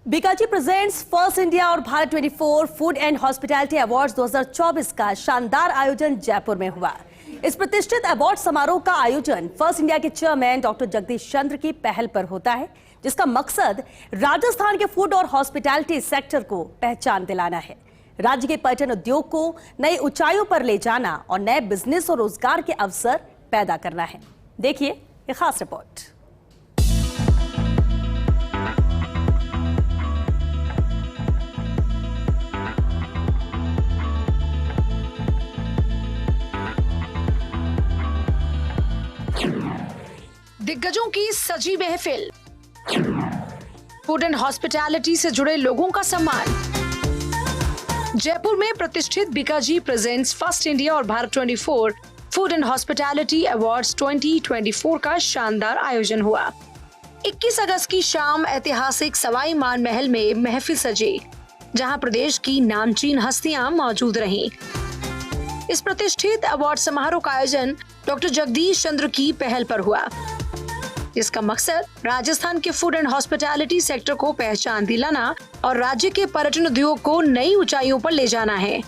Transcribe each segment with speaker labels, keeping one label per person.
Speaker 1: Bikaji presents first India और Bharat 24 food and hospitality awards 2024 का शानदार आयोजन जयपुर में हुआ। इस प्रतिष्ठित अवार्ड समारोह का आयोजन फर्स्ट इंडिया के चेयरमैन डॉक्टर जगदीश चंद्र की पहल पर होता है, जिसका मकसद राजस्थान के फूड और हॉस्पिटैलिटी सेक्टर को पहचान दिलाना है, राज्य के पर्यटन उद्योग को नई ऊंचाइयों पर ले जाना और नए बिजनेस और रोजगार के अवसर पैदा करना है। देखिए ये खास रिपोर्ट।
Speaker 2: दिग्गजों की सजी महफिल, फूड एंड हॉस्पिटैलिटी से जुड़े लोगों का सम्मान। जयपुर में प्रतिष्ठित बीकाजी प्रेजेंट्स फर्स्ट इंडिया और Bharat 24 food and hospitality awards 2024 का शानदार आयोजन हुआ। 21 अगस्त की शाम ऐतिहासिक सवाई मान महल में महफिल सजी, जहां प्रदेश की नामचीन हस्तियां मौजूद रहीं। इस प्रतिष्ठित अवार्ड समारोह का आयोजन डॉक्टर जगदीश चंद्र की पहल पर हुआ, जिसका मकसद राजस्थान के फूड एंड हॉस्पिटैलिटी सेक्टर को पहचान दिलाना और राज्य के पर्यटन उद्योग को नई ऊंचाइयों पर ले जाना है।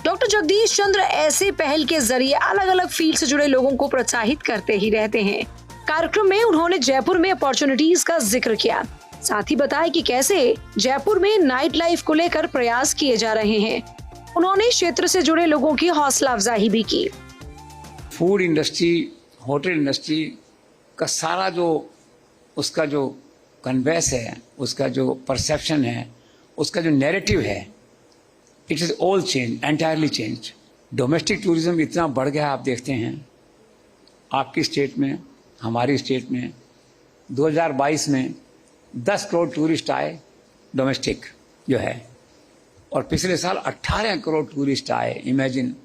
Speaker 2: डॉक्टर जगदीश चंद्र ऐसे पहल के जरिए अलग अलग फील्ड से जुड़े लोगों को प्रोत्साहित करते ही रहते हैं। कार्यक्रम में उन्होंने जयपुर में अपॉर्चुनिटीज का जिक्र किया, साथ ही बताया कि कैसे जयपुर में नाइट लाइफ को लेकर प्रयास किए जा रहे हैं। उन्होंने क्षेत्र से जुड़े लोगों की हौसला अफजाई भी की।
Speaker 3: फूड इंडस्ट्री, होटल इंडस्ट्री का सारा जो उसका जो कन्वेस है, उसका जो परसेप्शन है, उसका जो नैरेटिव है, it is all change, entirely change. Domestic tourism इतना बढ़ गया, आप देखते हैं आपकी स्टेट में, हमारी स्टेट में 2022 में 10 करोड़ टूरिस्ट आए डोमेस्टिक जो है, और पिछले साल 18 करोड़ टूरिस्ट आए। इमेजिन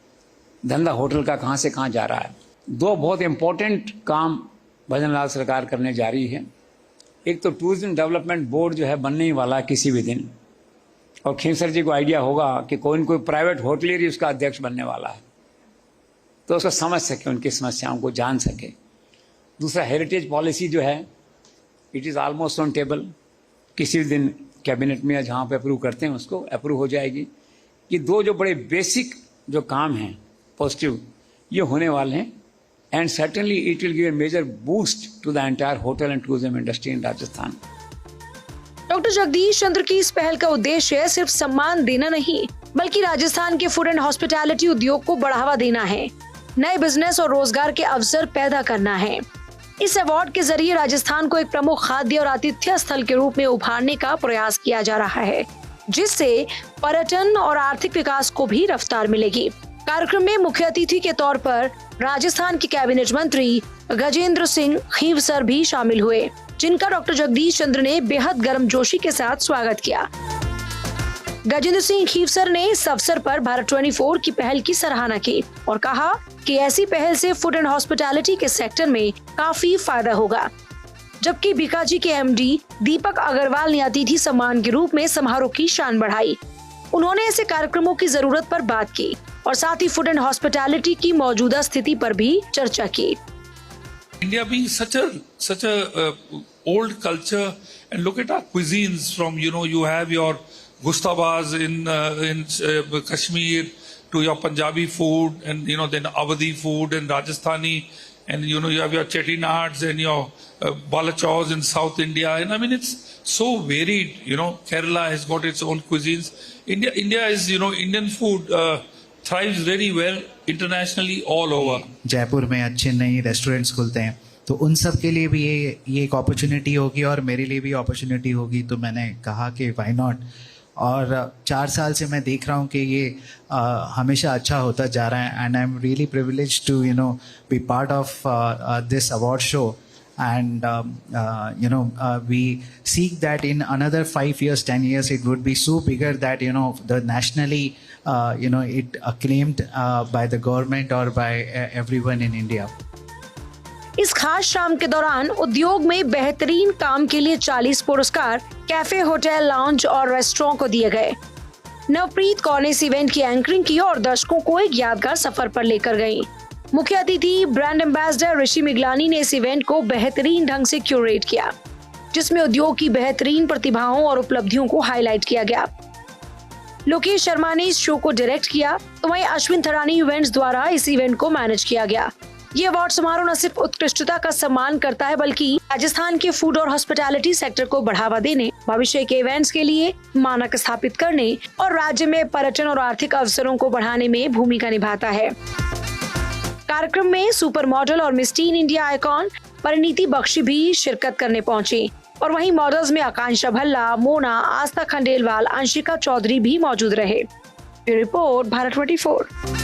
Speaker 3: धंधा होटल का कहाँ से कहाँ जा रहा है। दो बहुत इम्पोर्टेंट काम भजन लाल सरकार करने जा रही है। एक तो टूरिज्म डेवलपमेंट बोर्ड जो है बनने ही वाला किसी भी दिन, और खेमसर जी को आइडिया होगा कि कोई न कोई प्राइवेट होटलियर ही उसका अध्यक्ष बनने वाला है, तो उसको समझ सके, उनकी समस्याओं को जान सके। दूसरा, हेरिटेज पॉलिसी जो है, it is almost on table, किसी भी दिन कैबिनेट में या जहाँ पे अप्रूव करते हैं उसको अप्रूव हो जाएगी। ये दो जो बड़े बेसिक जो काम हैं पॉजिटिव, ये होने वाले हैं, and certainly it will give a major boost to the entire hotel and tourism industry in Rajasthan.
Speaker 2: Doctor Jagdish Chandra की इस पहल का उद्देश्य सिर्फ सम्मान देना नहीं, बल्कि राजस्थान के फूड एंड हॉस्पिटैलिटी उद्योग को बढ़ावा देना है, नए बिजनेस और रोजगार के अवसर पैदा करना है। इस अवार्ड के जरिए राजस्थान को एक प्रमुख खाद्य और आतिथ्य स्थल के रूप में उभारने का प्रयास किया जा रहा है, जिससे पर्यटन और आर्थिक विकास को भी रफ्तार मिलेगी। कार्यक्रम में मुख्य अतिथि के तौर पर राजस्थान के कैबिनेट मंत्री गजेंद्र सिंह खीवसर भी शामिल हुए, जिनका डॉक्टर जगदीश चंद्र ने बेहद गर्मजोशी के साथ स्वागत किया। गजेंद्र सिंह खीवसर ने इस अवसर पर भारत 24 की पहल की सराहना की और कहा कि ऐसी पहल से फूड एंड हॉस्पिटैलिटी के सेक्टर में काफी फायदा होगा। जबकि बीकाजी के एमडी दीपक अग्रवाल ने अतिथि सम्मान के रूप में समारोह की शान बढ़ाई। उन्होंने ऐसे कार्यक्रमों की जरूरत पर बात की और साथ ही फूड एंड हॉस्पिटैलिटी की मौजूदा स्थिति पर भी चर्चा की।
Speaker 4: India being such a old culture, and look at our cuisines from, you have your gustabas in Kashmir to your Punjabi food, and then Awadhi food and Rajasthani, and you have your chettinards and your balachaws in South India, and I mean it's so varied. Kerala has got its own cuisines. India is Indian food thrives very well internationally all over.
Speaker 5: Jaipur में अच्छे नए restaurants खुलते हैं, तो उन सब के लिए भी ये एक अपॉर्चुनिटी होगी और मेरे लिए भी अपॉर्चुनिटी होगी, तो मैंने कहा कि व्हाई नॉट। और 4 साल से मैं देख रहा हूँ कि ये हमेशा अच्छा होता जा रहा है, and I am really privileged to be part of this award show. And we seek that in another 5 years, 10 years, it would be so bigger that the nationally it acclaimed by the government or by everyone in India.
Speaker 2: इस खास शाम के दौरान उद्योग में बेहतरीन काम के लिए 40 पुरस्कार कैफे, होटल, लाउंज और रेस्टोरेंट को दिए गए। नवप्रीत कौर ने इस इवेंट की एंकरिंग की और दर्शकों को एक यादगार सफर पर लेकर गयी। मुख्य अतिथि ब्रांड एम्बेसडर ऋषि मिगलानी ने इस इवेंट को बेहतरीन ढंग से क्यूरेट किया। जिसमें उद्योग की बेहतरीन प्रतिभाओं और उपलब्धियों को हाईलाइट किया गया। लोकेश शर्मा ने इस शो को डायरेक्ट किया, तो वहीं अश्विन थरानी इवेंट्स द्वारा इस इवेंट को मैनेज किया गया। ये अवार्ड समारोह न सिर्फ उत्कृष्टता का सम्मान करता है, बल्कि राजस्थान के फूड और हॉस्पिटैलिटी सेक्टर को बढ़ावा देने, भविष्य के इवेंट्स के लिए मानक स्थापित करने और राज्य में पर्यटन और आर्थिक अवसरों को बढ़ाने में भूमिका निभाता है। कार्यक्रम में सुपर मॉडल और Miss Teen India icon Parineeti Bakshi भी शिरकत करने पहुंची और वहीं मॉडल्स में आकांक्षा भल्ला, मोना, आस्था खंडेलवाल, अंशिका चौधरी भी मौजूद रहे। रिपोर्ट भारत 24।